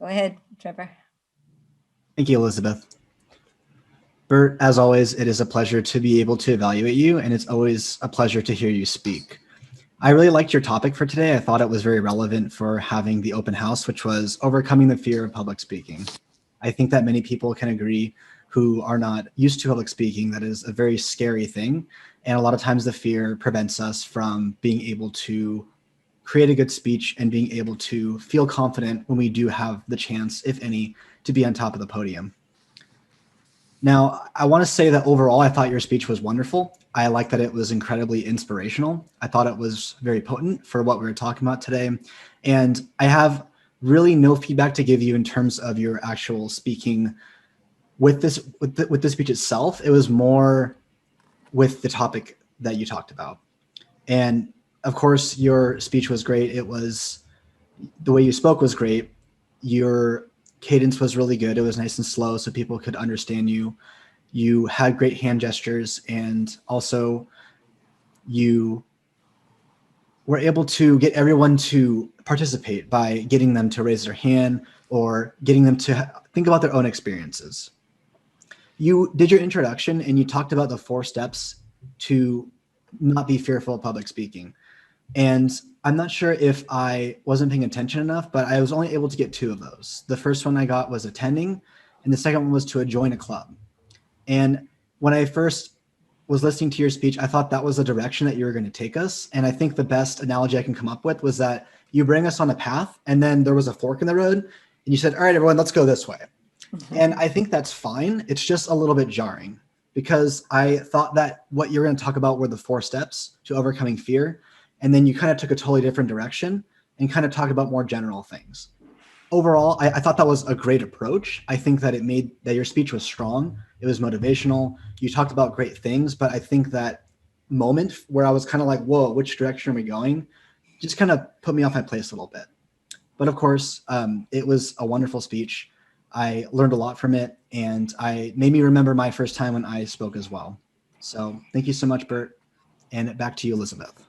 Go ahead, Trevor. Thank you, Elizabeth. Bert, as always, it is a pleasure to be able to evaluate you, and it's always a pleasure to hear you speak. I really liked your topic for today. I thought it was very relevant for having the open house, which was overcoming the fear of public speaking. I think that many people can agree who are not used to public speaking that is a very scary thing. And a lot of times the fear prevents us from being able to create a good speech and being able to feel confident when we do have the chance, if any, to be on top of the podium. Now, I want to say that overall, I thought your speech was wonderful. I like that it was incredibly inspirational. I thought it was very potent for what we were talking about today. And I have really no feedback to give you in terms of your actual speaking with the speech itself. It was more with the topic that you talked about. And of course, your speech was great. It was the way you spoke was great. Your cadence was really good. It was nice and slow so people could understand you. You had great hand gestures, and also you were able to get everyone to participate by getting them to raise their hand or getting them to think about their own experiences. You did your introduction and you talked about the 4 steps to not be fearful of public speaking. And I'm not sure if I wasn't paying attention enough, but I was only able to get 2 of those. The first one I got was attending, and the second one was to join a club. And when I first was listening to your speech, I thought that was the direction that you were going to take us. And I think the best analogy I can come up with was that you bring us on a path and then there was a fork in the road and you said, all right, everyone, let's go this way. And I think that's fine. It's just a little bit jarring because I thought that what you're going to talk about were the 4 steps to overcoming fear. And then you kind of took a totally different direction and kind of talked about more general things. Overall, I thought that was a great approach. I think that it made that your speech was strong. It was motivational. You talked about great things, but I think that moment where I was kind of like, whoa, which direction are we going? Just kind of put me off my place a little bit. But of course, it was a wonderful speech. I learned a lot from it, and I made me remember my first time when I spoke as well. So thank you so much, Bert. And back to you, Elizabeth.